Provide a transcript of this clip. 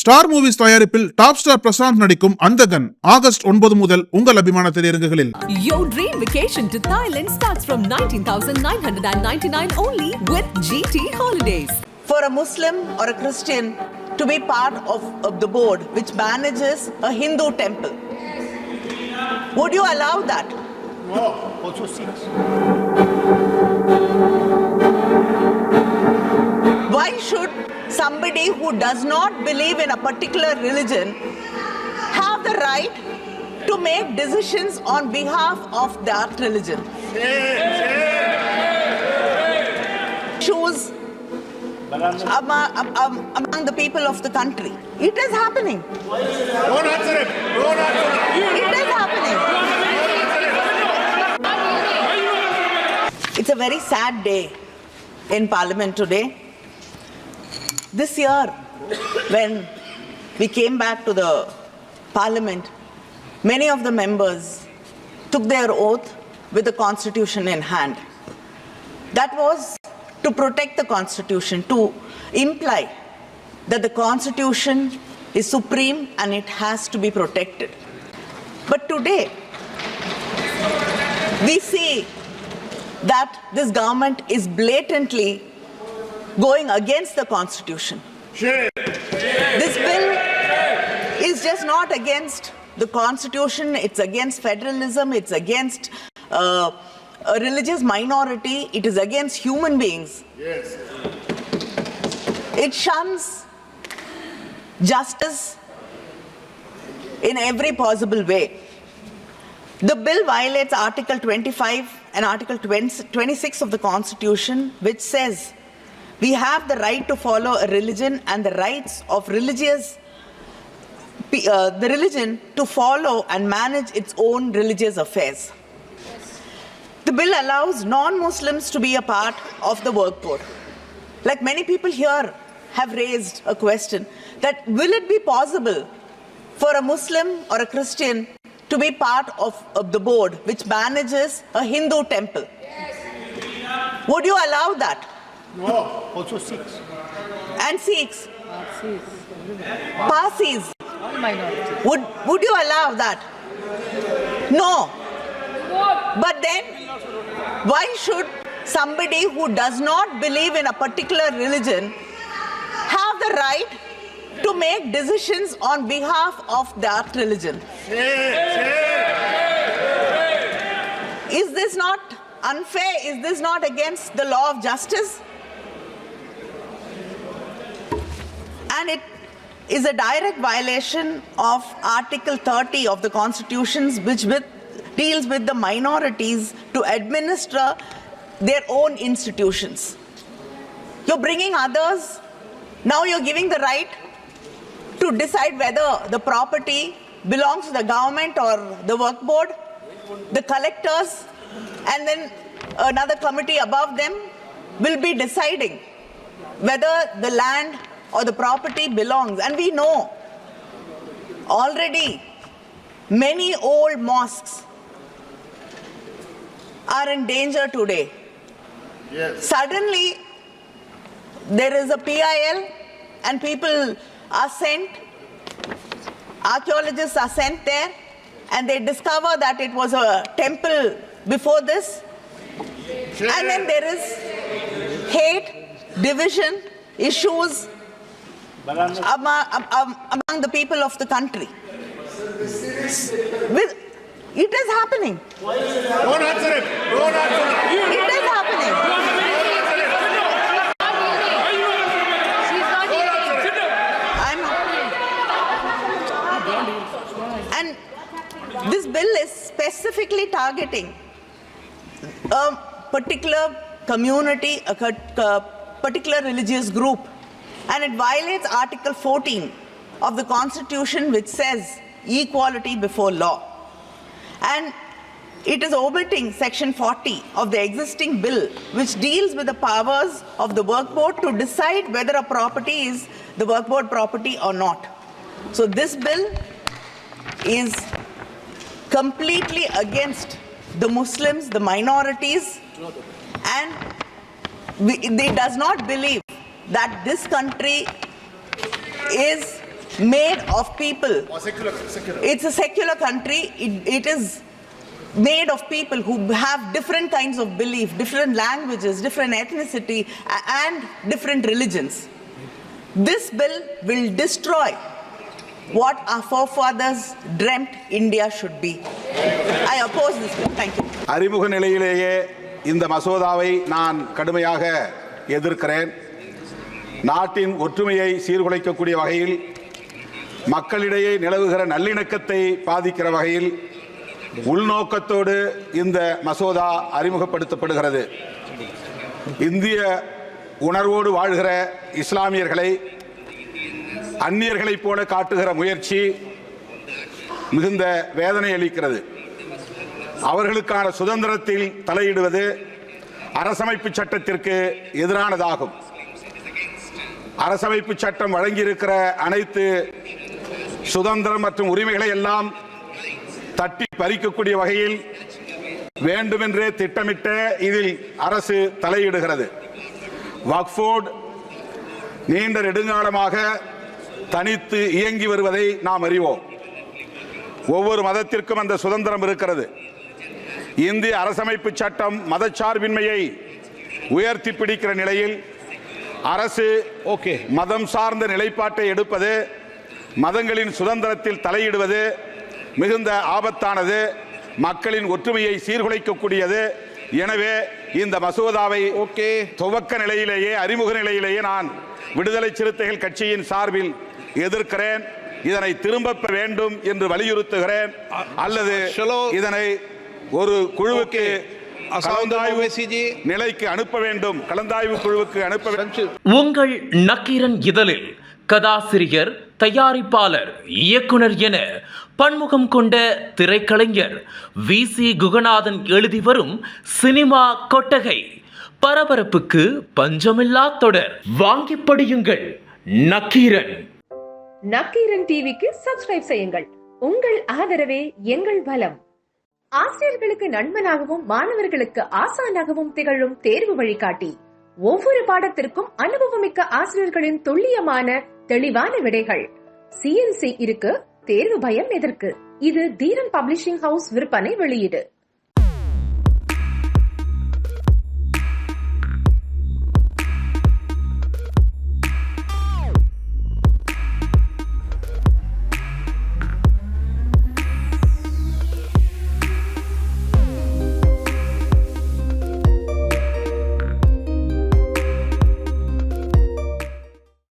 Star movies தயாரிப்பில் top star Prashanth நடிக்கும் அந்தகன் August 9 முதல் உங்கள் அபிமான திரையரங்குகளில். Your dream vacation to Thailand starts from 19,999 only with GT Holidays. For a Muslim or a Christian to be part of the board which manages a Hindu temple, would you allow that? No, also Sikhs. Why should somebody who does not believe in a particular religion have the right to make decisions on behalf of that religion? Choose among the people of the country. It is happening. Don't answer him. Don't answer him. It is happening. It's a very sad day in Parliament today. This year, when we came back to the Parliament, many of the members took their oath with the Constitution in hand. That was to protect the Constitution, to imply that the Constitution is supreme and it has to be protected. But today, we see that this government is blatantly going against the Constitution. This bill is just not against the Constitution, it's against federalism, it's against a religious minority, it is against human beings. Yes. It shuns justice in every possible way. The bill violates Article 25 and Article 26 of the Constitution, which says we have the right to follow a religion and the rights of the religion to follow and manage its own religious affairs. The bill allows non-Muslims to be a part of the work board. Like many people here have raised a question that will it be possible for a Muslim or a Christian to be part of the board which manages a Hindu temple? Would you allow that? No, also Sikhs. And Sikhs? Parsis? All minorities. Would you allow that? No. But then, why should somebody who does not believe in a particular religion have the right to make decisions on behalf of that religion? Is this not unfair? Is this not against the law of justice? And it is a direct violation of Article 30 of the Constitution, which deals with the minorities to administer their own institutions. You're bringing others, now you're giving the right to decide whether the property belongs to the government or the work board, the collectors, and then another committee above them will be deciding whether the land or the property belongs. And we know already many old mosques are in danger today. Yes. Suddenly, there is a PIL and people are sent, archaeologists are sent there, and they discover that it was a temple before this. And then there is hate, division, issues among the people of the country. It is happening. Don't answer him. Don't answer him. It is happening. And this bill is specifically targeting a particular community, a particular religious group. And it violates Article 14 of the Constitution, which says equality before law. And it is omitting Section 40 of the existing bill, which deals with the powers of the work board to decide whether a property is the work board property or not. So this bill is completely against the Muslims, the minorities, and it does not believe that this country is made of people. Or secular. It's a secular country. It is made of people who have different kinds of belief, different languages, different ethnicity, and different religions. This bill will destroy what our forefathers dreamt India should be. I oppose this bill. Thank you. அறிமுக நிலையிலேயே இந்த மசோதாவை நான் கடுமையாக எதிர்க்கிறேன். நாட்டின் ஒற்றுமையை சீர்குலைக்கக்கூடிய வகையில், மக்களிடையே நிலவுகிற நல்லிணக்கத்தை பாதிக்கிற வகையில் உள்நோக்கத்தோடு இந்த மசோதா அறிமுகப்படுத்தப்படுகிறது. இந்திய உணர்வோடு வாழ்கிற இஸ்லாமியர்களை அந்நியர்களைப் போல காட்டுகிற முயற்சி மிகுந்த வேதனை அளிக்கிறது. அவர்களுக்கான சுதந்திரத்தில் தலையிடுவது அரசமைப்பு சட்டத்திற்கு எதிரானதாகும். அரசமைப்பு சட்டம் வழங்கியிருக்கிற அனைத்து சுதந்திரம் மற்றும் உரிமைகளை எல்லாம் தட்டி பறிக்கக்கூடிய வகையில் வேண்டுமென்றே திட்டமிட்ட இதில் அரசு தலையிடுகிறது. வக்ஃப் போர்டு நீண்ட நெடுங்காலமாக தனித்து இயங்கி வருவதை நாம் அறிவோம். ஒவ்வொரு மதத்திற்கும் அந்த சுதந்திரம் இருக்கிறது. இந்திய அரசமைப்பு சட்டம் மதச்சார்பின்மையை உயர்த்தி பிடிக்கிற நிலையில் அரசு மதம் சார்ந்த நிலைப்பாட்டை எடுப்பது, மதங்களின் சுதந்திரத்தில் தலையிடுவது மிகுந்த ஆபத்தானது, மக்களின் ஒற்றுமையை சீர்குலைக்கக்கூடியது. எனவே இந்த மசோதாவை துவக்க நிலையிலேயே, அறிமுக நிலையிலேயே நான் விடுதலை சிறுத்தைகள் கட்சியின் சார்பில் எதிர்க்கிறேன். இதனை திரும்ப பெற வேண்டும் என்று வலியுறுத்துகிறேன். அல்லது இதனை ஒரு குழுவுக்கு நிலைக்கு அனுப்ப வேண்டும், கலந்தாய்வு குழுவுக்கு அனுப்ப வேண்டும். உங்கள் நக்கீரன் இதழில் கதாசிரியர், தயாரிப்பாளர், இயக்குனர் என பன்முகம் கொண்ட திரைக்கலைஞர் VC குகநாதன் எழுதி வரும் சினிமா கொட்டகை பரபரப்புக்கு பஞ்சமில்லா தொடர். வாங்கி படியுங்கள் நக்கீரன். நக்கீரன் டிவிக்கு சப்ஸ்கிரைப் செய்யுங்கள். உங்கள் ஆதரவே எங்கள் பலம். ஆசிரியர்களுக்கு நண்பனாகவும் மாணவர்களுக்கு ஆசானாகவும் திகழும் தேர்வு வழிகாட்டி. ஒவ்வொரு பாடத்திற்கும் அனுபவமிக்க ஆசிரியர்களின் துல்லியமான தெளிவான விடைகள். CNC இருக்கு, தேர்வு பயம் எதற்கு? இது தீரன் பப்ளிஷிங் ஹவுஸ் விற்பனை வெளியீடு.